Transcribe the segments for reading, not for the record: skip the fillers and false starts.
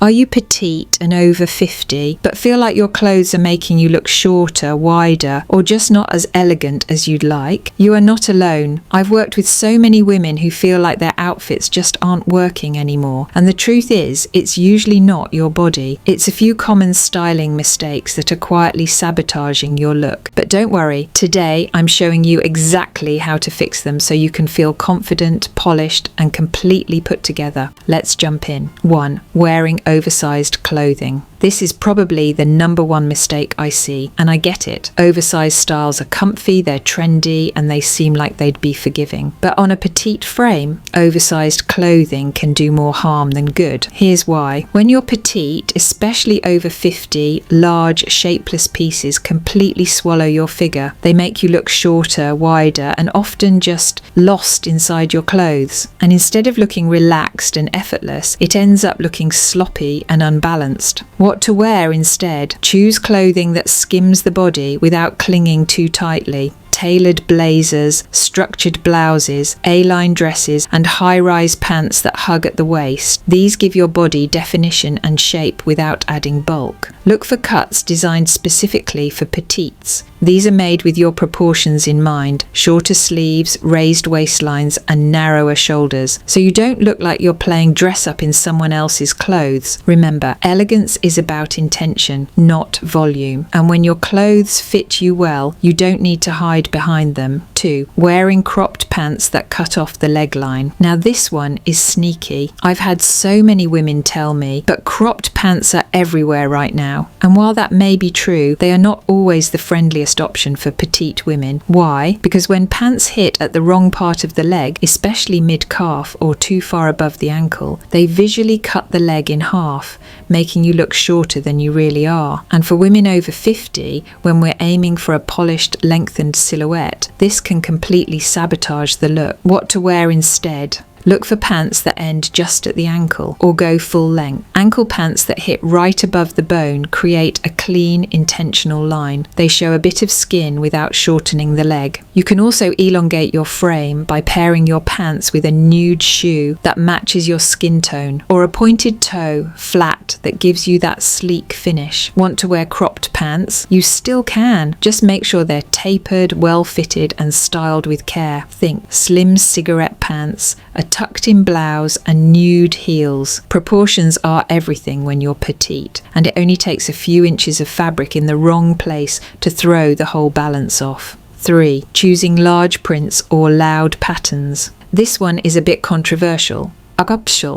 Are you petite and over 50, but feel like your clothes are making you look shorter, wider, or just not as elegant as you'd like? You are not alone. I've worked with so many women who feel like their outfits just aren't working anymore. And the truth is, it's usually not your body. It's a few common styling mistakes that are quietly sabotaging your look. But don't worry, today I'm showing you exactly how to fix them so you can feel confident, polished, and completely put together. Let's jump in. 1. Wearing oversized clothing. This is probably the number one mistake I see, and I get it. Oversized styles are comfy, they're trendy, and they seem like they'd be forgiving. But on a petite frame, oversized clothing can do more harm than good. Here's why. When you're petite, especially over 50, large, shapeless pieces completely swallow your figure. They make you look shorter, wider, and often just lost inside your clothes. And instead of looking relaxed and effortless, it ends up looking sloppy and unbalanced. What to wear instead? Choose clothing that skims the body without clinging too tightly. Tailored blazers, structured blouses, A-line dresses, and high-rise pants that hug at the waist. These give your body definition and shape without adding bulk. Look for cuts designed specifically for petites. These are made with your proportions in mind: shorter sleeves, raised waistlines, and narrower shoulders, so you don't look like you're playing dress-up in someone else's clothes. Remember, elegance is about intention, not volume. And when your clothes fit you well, you don't need to hide behind them. 2. Wearing cropped pants that cut off the leg line. Now this one is sneaky. I've had so many women tell me, but cropped pants are everywhere right now. And while that may be true, they are not always the friendliest option for petite women. Why? Because when pants hit at the wrong part of the leg, especially mid-calf or too far above the ankle, they visually cut the leg in half, making you look shorter than you really are. And for women over 50, when we're aiming for a polished, lengthened silhouette, this can completely sabotage the look. What to wear instead? Look for pants that end just at the ankle or go full length. Ankle pants that hit right above the bone create a clean, intentional line. They show a bit of skin without shortening the leg. You can also elongate your frame by pairing your pants with a nude shoe that matches your skin tone, or a pointed toe, flat, that gives you that sleek finish. Want to wear cropped pants? You still can. Just make sure they're tapered, well fitted, and styled with care. Think slim cigarette pants, a tucked-in blouse, and nude heels. Proportions are everything when you're petite, and it only takes a few inches of fabric in the wrong place to throw the whole balance off. 3. Choosing large prints or loud patterns. This one is a bit controversial,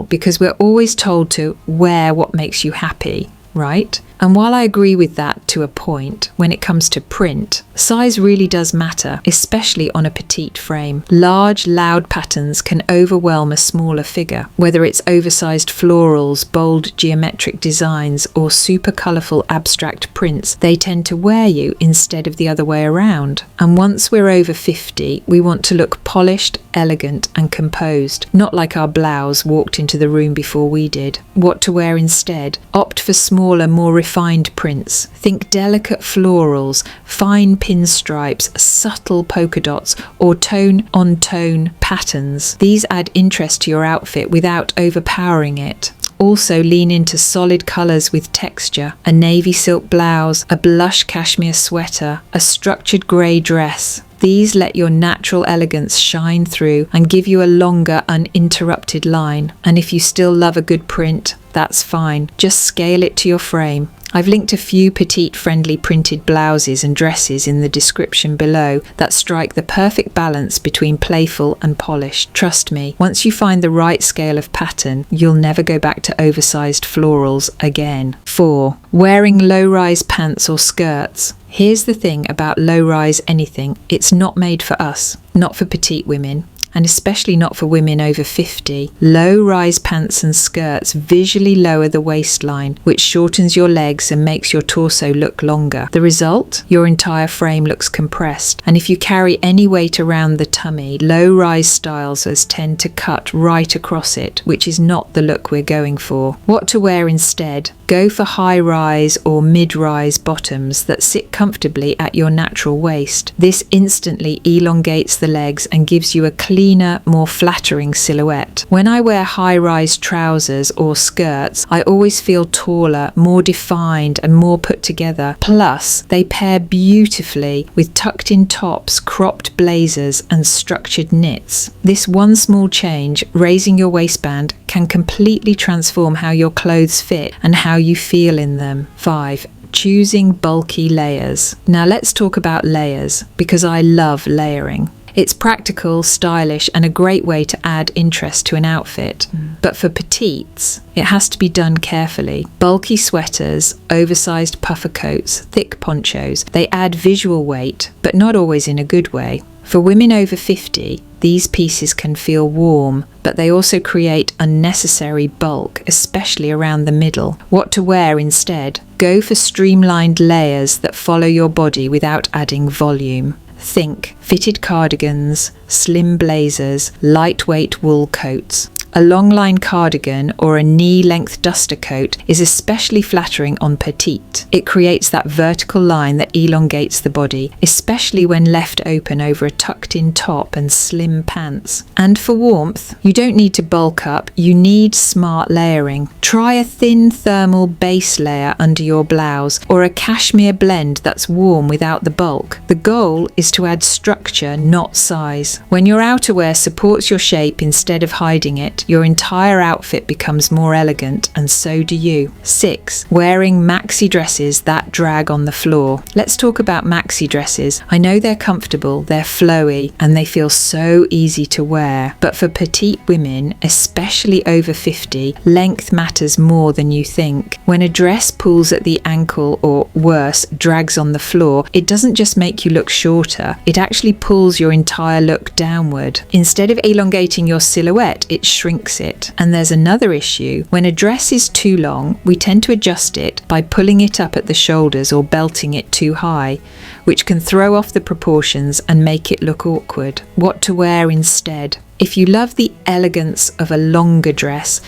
because we're always told to wear what makes you happy, right? And while I agree with that to a point, when it comes to print, size really does matter, especially on a petite frame. Large, loud patterns can overwhelm a smaller figure. Whether it's oversized florals, bold geometric designs, or super colourful abstract prints, they tend to wear you instead of the other way around. And once we're over 50, we want to look polished, elegant, and composed, not like our blouse walked into the room before we did. What to wear instead? Opt for smaller, more refined prints. Think delicate florals, fine pinstripes, subtle polka dots, or tone-on-tone patterns. These add interest to your outfit without overpowering it. Also lean into solid colours with texture. A navy silk blouse, a blush cashmere sweater, a structured grey dress. These let your natural elegance shine through and give you a longer, uninterrupted line. And if you still love a good print, that's fine. Just scale it to your frame. I've linked a few petite-friendly printed blouses and dresses in the description below that strike the perfect balance between playful and polished. Trust me, once you find the right scale of pattern, you'll never go back to oversized florals again. 4. Wearing low-rise pants or skirts. Here's the thing about low-rise anything. It's not made for us, not for petite women, and especially not for women over 50. Low-rise pants and skirts visually lower the waistline, which shortens your legs and makes your torso look longer. The result? Your entire frame looks compressed. And if you carry any weight around the tummy, low-rise styles tend to cut right across it, which is not the look we're going for. What to wear instead? Go for high-rise or mid-rise bottoms that sit comfortably at your natural waist. This instantly elongates the legs and gives you a clean cleaner, more flattering silhouette. When I wear high-rise trousers or skirts, I always feel taller, more defined and more put together. Plus, they pair beautifully with tucked-in tops, cropped blazers and structured knits. This one small change, raising your waistband, can completely transform how your clothes fit and how you feel in them. 5. Choosing bulky layers. Now let's talk about layers, because I love layering. It's practical, stylish, and a great way to add interest to an outfit. But for petites, it has to be done carefully. Bulky sweaters, oversized puffer coats, thick ponchos, they add visual weight, but not always in a good way. For women over 50, these pieces can feel warm, but they also create unnecessary bulk, especially around the middle. What to wear instead? Go for streamlined layers that follow your body without adding volume. Think fitted cardigans, slim blazers, lightweight wool coats. A long-line cardigan or a knee-length duster coat is especially flattering on petite. It creates that vertical line that elongates the body, especially when left open over a tucked-in top and slim pants. And for warmth, you don't need to bulk up, you need smart layering. Try a thin thermal base layer under your blouse or a cashmere blend that's warm without the bulk. The goal is to add structure, not size. When your outerwear supports your shape instead of hiding it, your entire outfit becomes more elegant, and so do you. 6. Wearing maxi dresses that drag on the floor. Let's talk about maxi dresses. I know they're comfortable, they're flowy, and they feel so easy to wear. But for petite women, especially over 50, length matters more than you think. When a dress pulls at the ankle or, worse, drags on the floor, it doesn't just make you look shorter, it actually pulls your entire look downward. Instead of elongating your silhouette, it shrinks it. And there's another issue. When a dress is too long, we tend to adjust it by pulling it up at the shoulders or belting it too high, which can throw off the proportions and make it look awkward. What to wear instead? If you love the elegance of a longer dress,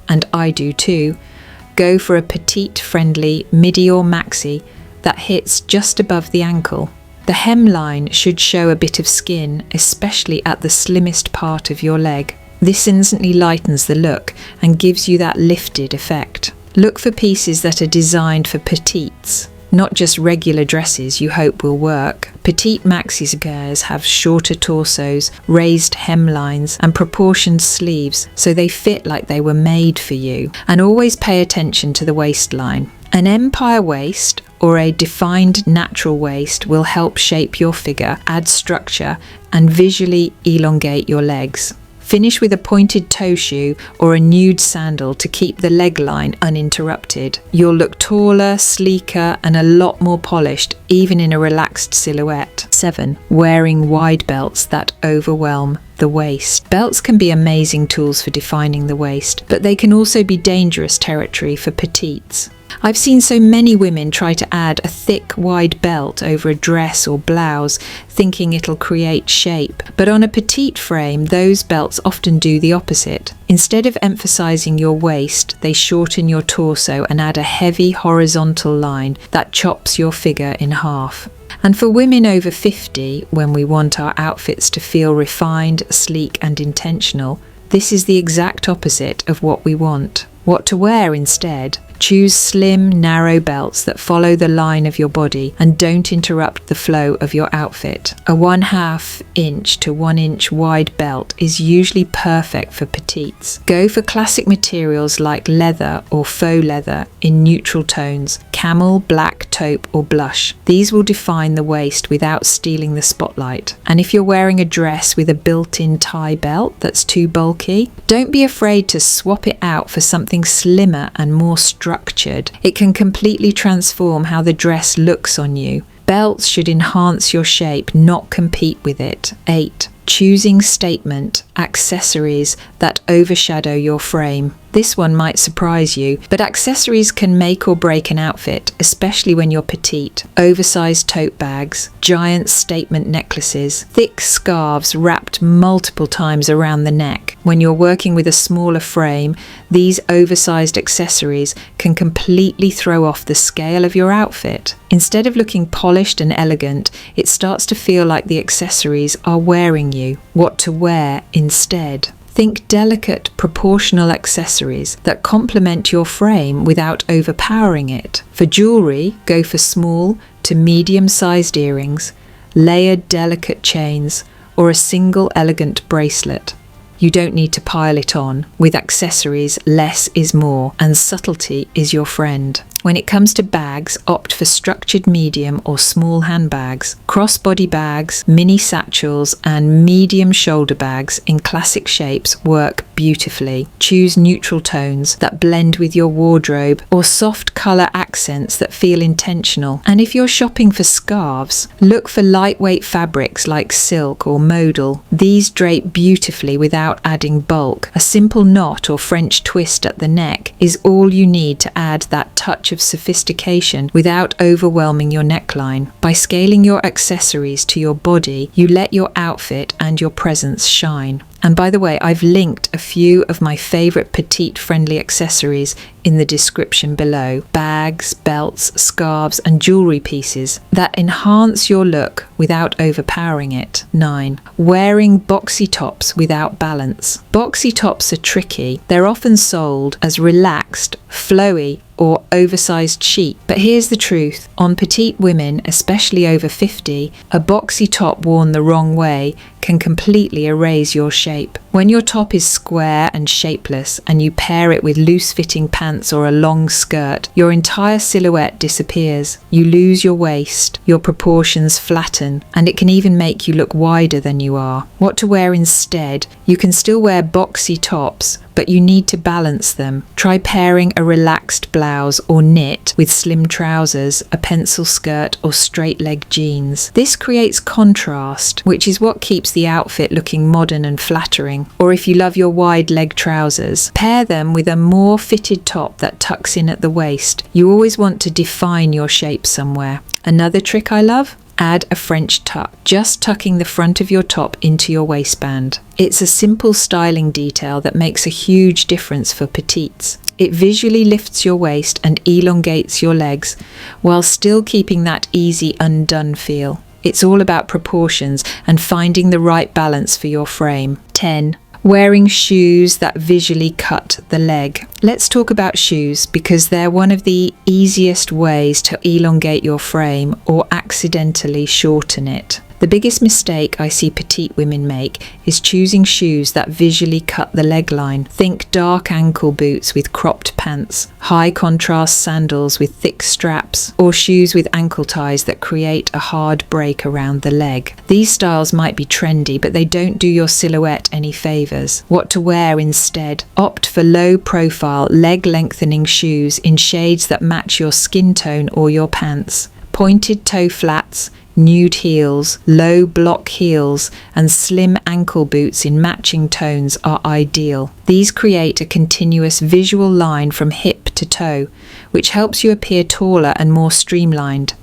and I do too, go for a petite-friendly midi or maxi that hits just above the ankle. The hemline should show a bit of skin, especially at the slimmest part of your leg. This instantly lightens the look and gives you that lifted effect. Look for pieces that are designed for petites, not just regular dresses you hope will work. Petite maxi skirs have shorter torsos, raised hemlines and proportioned sleeves, so they fit like they were made for you. And always pay attention to the waistline. An empire waist or a defined natural waist will help shape your figure, add structure and visually elongate your legs. Finish with a pointed toe shoe or a nude sandal to keep the leg line uninterrupted. You'll look taller, sleeker and a lot more polished, even in a relaxed silhouette. 7. Wearing wide belts that overwhelm the waist. Belts can be amazing tools for defining the waist, but they can also be dangerous territory for petites. I've seen so many women try to add a thick, wide belt over a dress or blouse, thinking it'll create shape. But on a petite frame, those belts often do the opposite. Instead of emphasizing your waist, they shorten your torso and add a heavy horizontal line that chops your figure in half. And for women over 50, when we want our outfits to feel refined, sleek and intentional, this is the exact opposite of what we want. What to wear instead? Choose slim, narrow belts that follow the line of your body and don't interrupt the flow of your outfit. A 1/2 inch to 1 inch wide belt is usually perfect for petites. Go for classic materials like leather or faux leather in neutral tones, camel, black, taupe or blush. These will define the waist without stealing the spotlight. And if you're wearing a dress with a built-in tie belt that's too bulky, don't be afraid to swap it out for something slimmer and more structured. It can completely transform how the dress looks on you. Belts should enhance your shape, not compete with it. 8. Choosing statement accessories that overshadow your frame. This one might surprise you, but accessories can make or break an outfit, especially when you're petite. Oversized tote bags, giant statement necklaces, thick scarves wrapped multiple times around the neck. When you're working with a smaller frame, these oversized accessories can completely throw off the scale of your outfit. Instead of looking polished and elegant, it starts to feel like the accessories are wearing you. you. What to wear instead. Think delicate, proportional accessories that complement your frame without overpowering it. For jewellery, go for small to medium-sized earrings, layered delicate chains, or a single elegant bracelet. You don't need to pile it on. With accessories, less is more, and subtlety is your friend. When it comes to bags, opt for structured medium or small handbags. Crossbody bags, mini satchels, and medium shoulder bags in classic shapes work beautifully. Choose neutral tones that blend with your wardrobe or soft colour accents that feel intentional. And if you're shopping for scarves, look for lightweight fabrics like silk or modal. These drape beautifully without adding bulk. A simple knot or French twist at the neck is all you need to add that touch of sophistication without overwhelming your neckline. By scaling your accessories to your body, you let your outfit and your presence shine. And by the way, I've linked a few of my favourite petite-friendly accessories in the description below. Bags, belts, scarves and jewellery pieces that enhance your look without overpowering it. 9. Wearing boxy tops without balance. Boxy tops are tricky. They're often sold as relaxed, flowy or oversized chic. But here's the truth. On petite women, especially over 50, a boxy top worn the wrong way can completely erase your shape. When your top is square and shapeless and you pair it with loose-fitting pants or a long skirt, your entire silhouette disappears. You lose your waist, your proportions flatten, and it can even make you look wider than you are. What to wear instead? You can still wear boxy tops, but you need to balance them. Try pairing a relaxed blouse or knit with slim trousers, a pencil skirt or straight leg jeans. This creates contrast, which is what keeps the outfit looking modern and flattering. Or if you love your wide leg trousers, pair them with a more fitted top that tucks in at the waist. You always want to define your shape somewhere. Another trick I love? Add a French tuck, just tucking the front of your top into your waistband. It's a simple styling detail that makes a huge difference for petites. It visually lifts your waist and elongates your legs while still keeping that easy undone feel. It's all about proportions and finding the right balance for your frame. 10. Wearing shoes that visually cut the leg. Let's talk about shoes because they're one of the easiest ways to elongate your frame or accidentally shorten it. The biggest mistake I see petite women make is choosing shoes that visually cut the leg line. Think dark ankle boots with cropped pants, high contrast sandals with thick straps, or shoes with ankle ties that create a hard break around the leg. These styles might be trendy, but they don't do your silhouette any favours. What to wear instead? Opt for low profile, leg lengthening shoes in shades that match your skin tone or your pants. Pointed toe flats, nude heels, low block heels, and slim ankle boots in matching tones are ideal. These create a continuous visual line from hip to toe, which helps you appear taller and more streamlined.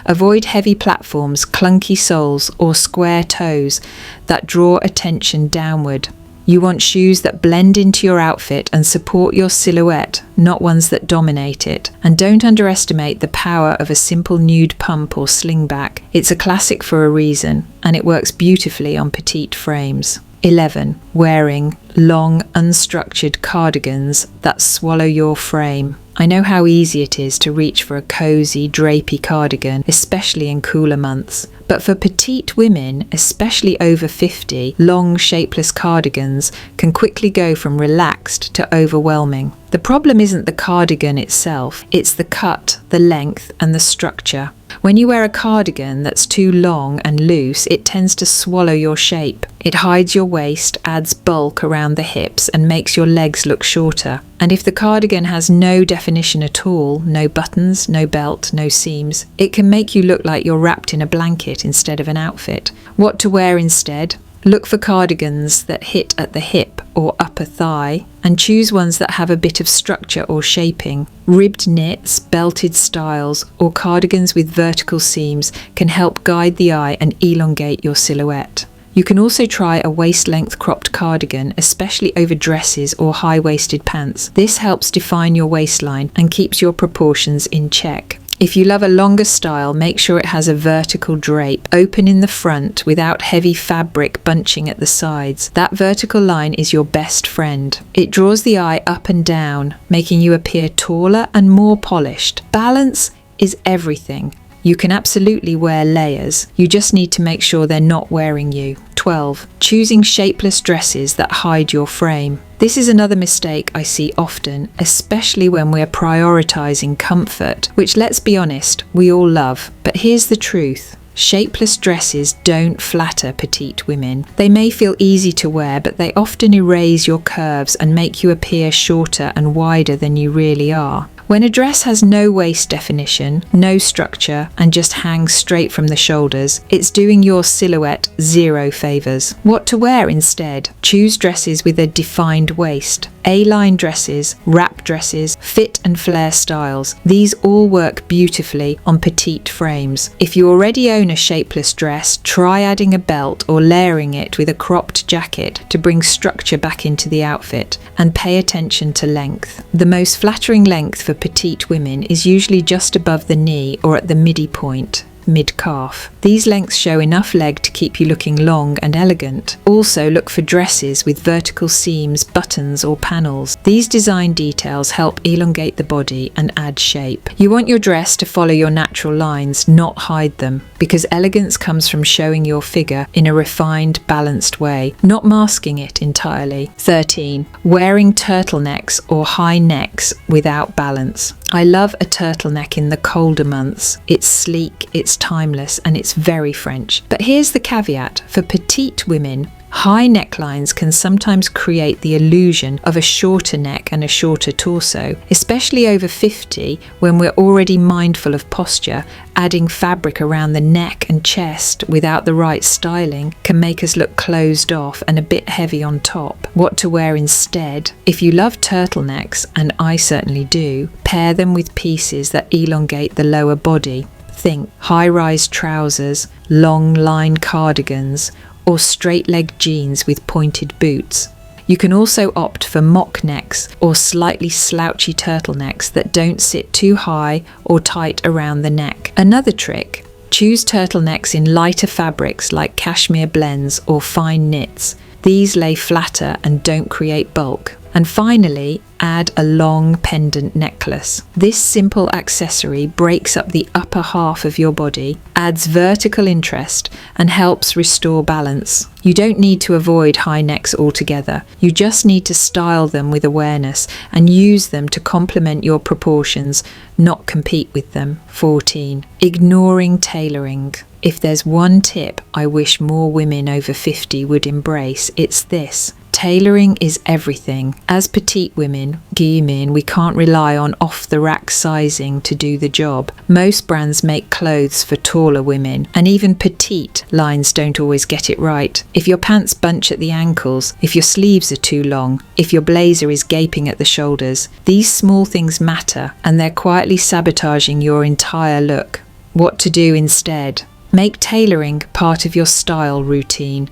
Avoid heavy platforms, clunky soles, or square toes that draw attention downward. You want shoes that blend into your outfit and support your silhouette, not ones that dominate it. And don't underestimate the power of a simple nude pump or slingback. It's a classic for a reason, and it works beautifully on petite frames. 11. Wearing long, unstructured cardigans that swallow your frame. I know how easy it is to reach for a cosy, drapey cardigan, especially in cooler months. But for petite women, especially over 50, long, shapeless cardigans can quickly go from relaxed to overwhelming. The problem isn't the cardigan itself, it's the cut, the length, and the structure. When you wear a cardigan that's too long and loose, it tends to swallow your shape. It hides your waist, adds bulk around the hips, and makes your legs look shorter. And if the cardigan has no definition at all, no buttons, no belt, no seams, it can make you look like you're wrapped in a blanket instead of an outfit. What to wear instead? Look for cardigans that hit at the hip or upper thigh, and choose ones that have a bit of structure or shaping. Ribbed knits, belted styles, or cardigans with vertical seams can help guide the eye and elongate your silhouette. You can also try a waist-length cropped cardigan, especially over dresses or high-waisted pants. This helps define your waistline and keeps your proportions in check. If you love a longer style, make sure it has a vertical drape, open in the front without heavy fabric bunching at the sides. That vertical line is your best friend. It draws the eye up and down, making you appear taller and more polished. Balance is everything. You can absolutely wear layers. You just need to make sure they're not wearing you. 12. Choosing shapeless dresses that hide your frame. This is another mistake I see often, especially when we're prioritizing comfort, which, let's be honest, we all love. But here's the truth. Shapeless dresses don't flatter petite women. They may feel easy to wear, but they often erase your curves and make you appear shorter and wider than you really are. When a dress has no waist definition, no structure, and just hangs straight from the shoulders, it's doing your silhouette zero favours. What to wear instead? Choose dresses with a defined waist. A-line dresses, wrap dresses, fit and flare styles. These all work beautifully on petite frames. If you already own a shapeless dress, try adding a belt or layering it with a cropped jacket to bring structure back into the outfit, and pay attention to length. The most flattering length for petite women is usually just above the knee or at the midi point, mid-calf. These lengths show enough leg to keep you looking long and elegant. Also look for dresses with vertical seams, buttons or panels. These design details help elongate the body and add shape. You want your dress to follow your natural lines, not hide them, because elegance comes from showing your figure in a refined, balanced way, not masking it entirely. 13. Wearing turtlenecks or high necks without balance. I love a turtleneck in the colder months. It's sleek, it's timeless, and it's very French. But here's the caveat. For petite women, high necklines can sometimes create the illusion of a shorter neck and a shorter torso, especially over 50 when we're already mindful of posture. Adding fabric around the neck and chest without the right styling can make us look closed off and a bit heavy on top. What to wear instead? If you love turtlenecks, and I certainly do, pair them with pieces that elongate the lower body. Think high-rise trousers, long line cardigans, or straight-leg jeans with pointed boots. You can also opt for mock necks or slightly slouchy turtlenecks that don't sit too high or tight around the neck. Another trick, choose turtlenecks in lighter fabrics like cashmere blends or fine knits. These lay flatter and don't create bulk. And finally, add a long pendant necklace. This simple accessory breaks up the upper half of your body, adds vertical interest, and helps restore balance. You don't need to avoid high necks altogether. You just need to style them with awareness and use them to complement your proportions, not compete with them. 14. Ignoring tailoring. If there's one tip I wish more women over 50 would embrace, it's this. Tailoring is everything. As petite women, we can't rely on off-the-rack sizing to do the job. Most brands make clothes for taller women, and even petite lines don't always get it right. If your pants bunch at the ankles, if your sleeves are too long, if your blazer is gaping at the shoulders, these small things matter, and they're quietly sabotaging your entire look. What to do instead? Make tailoring part of your style routine.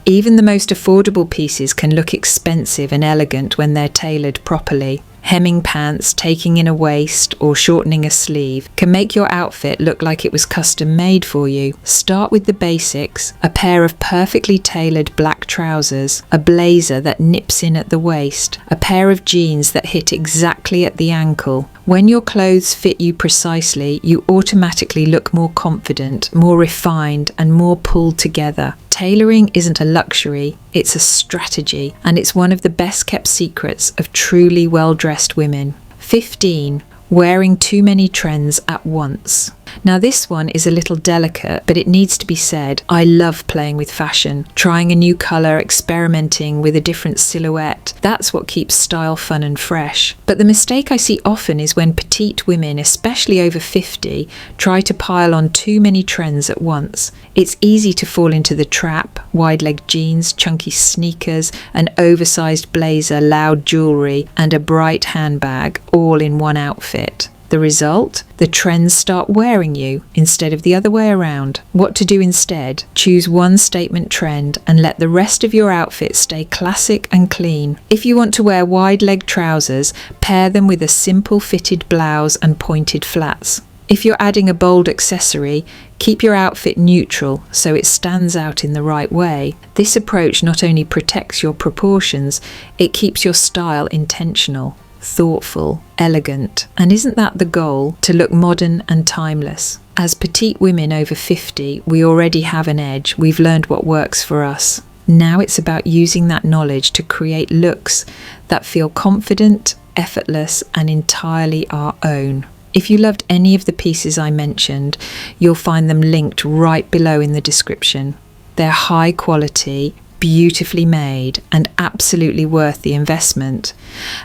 Even the most affordable pieces can look expensive and elegant when they're tailored properly. Hemming pants, taking in a waist, or shortening a sleeve can make your outfit look like it was custom made for you. Start with the basics: a pair of perfectly tailored black trousers, a blazer that nips in at the waist, a pair of jeans that hit exactly at the ankle. When your clothes fit you precisely, you automatically look more confident, more refined, and more pulled together. Tailoring isn't a luxury, it's a strategy, and it's one of the best kept secrets of truly well-dressed women. 15. Wearing too many trends at once. Now this one is a little delicate, but it needs to be said. I love playing with fashion, trying a new colour, experimenting with a different silhouette. That's what keeps style fun and fresh. But the mistake I see often is when petite women, especially over 50, try to pile on too many trends at once. It's easy to fall into the trap: wide-leg jeans, chunky sneakers, an oversized blazer, loud jewellery, and a bright handbag, all in one outfit. The result? The trends start wearing you instead of the other way around. What to do instead? Choose one statement trend and let the rest of your outfit stay classic and clean. If you want to wear wide leg trousers, pair them with a simple fitted blouse and pointed flats. If you're adding a bold accessory, keep your outfit neutral so it stands out in the right way. This approach not only protects your proportions, it keeps your style intentional, thoughtful, elegant. And isn't that the goal? To look modern and timeless. As petite women over 50, we already have an edge. We've learned what works for us. Now it's about using that knowledge to create looks that feel confident, effortless, and entirely our own. If you loved any of the pieces I mentioned, you'll find them linked right below in the description. They're high quality, beautifully made, and absolutely worth the investment.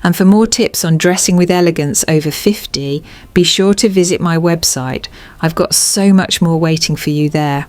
And for more tips on dressing with elegance over 50, be sure to visit my website. I've got so much more waiting for you there.